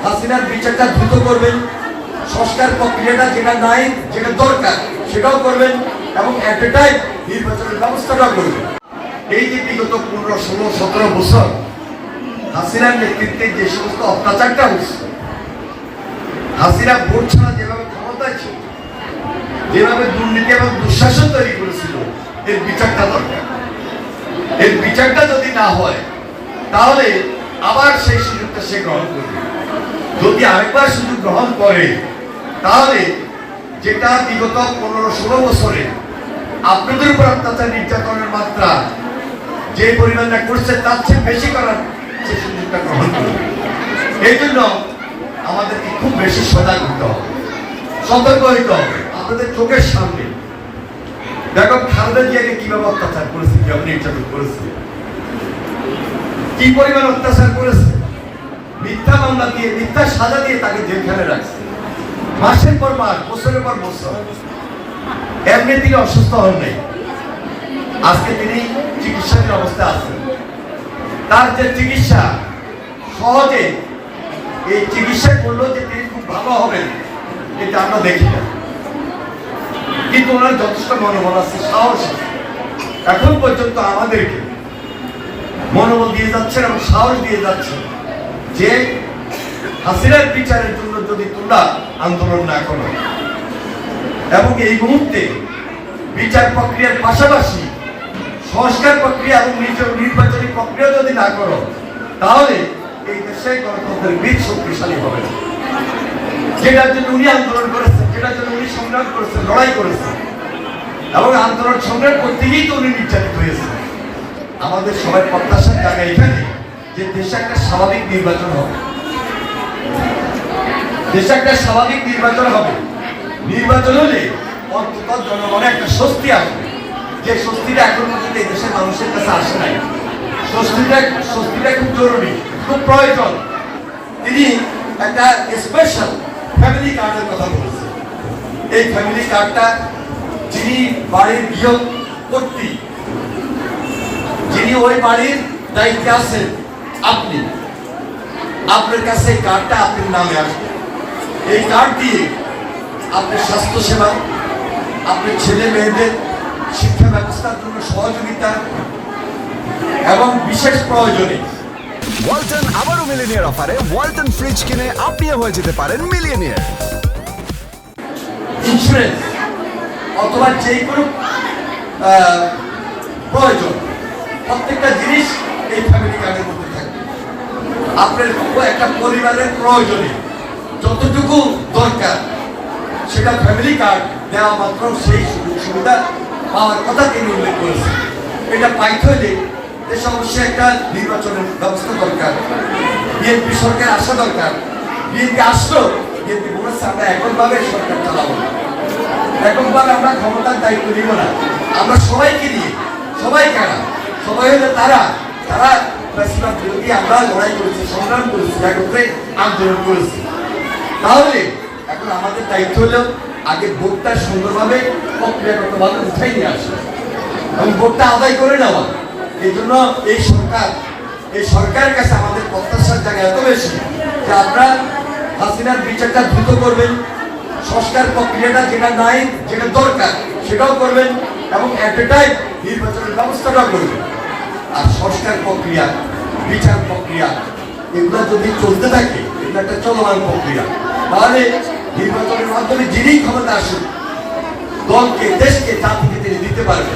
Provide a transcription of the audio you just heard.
হাসিনার বিচারটা দ্রুত করবেন, সংস্কার প্রক্রিয়াটা যেটা নাই, যেটা দরকার সেটাও করবেন, এবং এট এ টাইম নির্বাচনের ব্যবস্থাটাও করবেন। এই যে বিগত 15, 16, 17 বছর হাসিনার নেতৃত্বে যে সমস্ত অত্যাচারটা হচ্ছে, হাসিনা ভোট ছাড়া যেভাবে ক্ষমতায় ছিল, যেভাবে দুর্নীতি এবং দুঃশাসন তৈরি করেছিল, এর বিচারটা দরকার। এর বিচারটা যদি না হয় তাহলে আবার সেই সুযোগটা সে গ্রহণ করবে। যদি আরেকবার সুযোগ গ্রহণ করে তাহলে যেটা বিগত 15-16 বছরে আপনাদের উপর অত্যাচার নির্যাতনের মাত্রা যে পরিমাণটা করছে তার চেয়ে বেশি করার সে সুযোগটা গ্রহণ করবে। এই জন্য আমাদেরকে খুব বেশি সজাগ হতে হবে, সতর্ক হইতে হবে। আপনাদের চোখের সামনে দেখো খালেদা জিয়াকে কিভাবে অত্যাচার করেছে, কিভাবে নির্যাতন করেছে, কি পরিমাণ অত্যাচার করেছে, মিথ্যা মামলা দিয়ে, মিথ্যা সাজা দিয়ে তাকে জেলখানে রাখছে মাসের পর মাস, বছরের পর বছর। এমনি তিনি অসুস্থ হন নাই, আজকে তিনি চিকিৎসাধীন অবস্থায় আছেন। তার যে চিকিৎসা, সহজে এই চিকিৎসা করলেও যে তিনি খুব ভালো হবেন এটা আমরা দেখি না, কিন্তু ওনার যথেষ্ট মনোবল আছে, সাহস আছে। এখন পর্যন্ত আমাদেরকে মনোবল দিয়ে যাচ্ছেন এবং সাহস দিয়ে যাচ্ছেন যে হাসিনার বিচারের জন্য যদি তোমরা আন্দোলন না করো, এবং এই মুহূর্তে বিচার প্রক্রিয়ার পাশাপাশি সংস্কার প্রক্রিয়া এবং নির্বাচনী প্রক্রিয়া যদি না করো তাহলে এই দেশে গণতন্ত্রের বীজ শক্তিশালী হবে না। যেটার জন্য উনি আন্দোলন করেছেন, যেটার জন্য উনি সংগ্রাম করেছেন, লড়াই করেছেন, এবং আন্দোলন সংগ্রাম করতে গিয়েই তো উনি নির্যাতিত হয়েছেন। আমাদের সবাই প্রত্যাশার জায়গা এখানে যে দেশে একটা স্বাভাবিক নির্বাচন হবে, দেশে একটা স্বাভাবিক নির্বাচন হবে। নির্বাচন হলে অন্তত জনগণে একটা স্বস্তি আসবে, যে স্বস্তিটা এখন পর্যন্ত এই দেশের মানুষের কাছে আসে নাই। স্বস্তিটা খুব জরুরি, খুব প্রয়োজন। তিনি একটা স্পেশাল ফ্যামিলি কার্ডের কথা বলেছেন। এই ফ্যামিলি কার্ডটা যিনি বাড়ির গৃহকর্ত্রী, যিনি ওই বাড়ির দায়িত্বে আছেন, আপনি, আপনার কাছে এই কার্ডটা আপনার নামে আসবে। এই কার্ড দিয়ে আপনার স্বাস্থ্যসেবা, আপনার ছেলে মেয়েদের শিক্ষা ব্যবস্থার জন্য সহযোগিতা, এবং বিশেষ প্রয়োজনে ওয়ালটন আবারও মিলিয়নিয়ার অফারে ওয়ালটন ফ্রিজ কিনে আপনিও হয়ে যেতে পারেন মিলিয়নিয়ার। ইন্স্যুরেন্স অথবা যে কোনো প্রয়োজন, প্রত্যেকটা জিনিস এই ফ্যামিলি কার্ডের মধ্যে থাকবে। আপনার একটা পরিবারের প্রয়োজনে যতটুকু দরকার সেটা ফ্যামিলি কার্ড দেওয়া মাত্র সেই সুযোগ সুবিধা পাওয়ার কথা তিনি উল্লেখ করেছেন। এটা পাইতে হলে দেশে অবশ্যই একটা নির্বাচনের ব্যবস্থা দরকার। বিএনপি সরকার আসা দরকার। বিএনপি আসলো, বিএনপি বলেছে আমরা এককভাবে সরকার চালাবো না, এককভাবে আমরা ক্ষমতার দায়িত্ব নিব না। আমরা সবাইকে নিয়ে, সবাই কারা, সবাই হলে তারা প্রেসিডেন্ট বিরোধী আমরা লড়াই করেছি, সংগ্রাম করেছি, একত্রে আন্দোলন করেছি। তাহলে এখন আমাদের দায়িত্ব হলো আগে ভোটটা সুন্দরভাবে প্রক্রিয়াগতভাবে উঠাই নিয়ে আসা এবং ভোটটা আদায় করে নেওয়া। এই জন্য এই সরকারের কাছে আমাদের প্রত্যাশার জায়গা এত বেশি যে আপনারা হাসিনার বিচারটা দ্রুত করবেন, সংস্কার প্রক্রিয়াটা যেটা নাই, যেটা দরকার সেটাও করবেন, এবং এট এ টাইম নির্বাচনের ব্যবস্থাটাও করবেন। আর সংস্কার প্রক্রিয়া, বিচার প্রক্রিয়া এগুলো যদি চলতে থাকে, এটা একটা চলমান প্রক্রিয়া, তাহলে নির্বাচনের মাধ্যমে যিনি ক্ষমতা আসুন দলকে, দেশকে, জাতিকে তিনি দিতে পারবেন।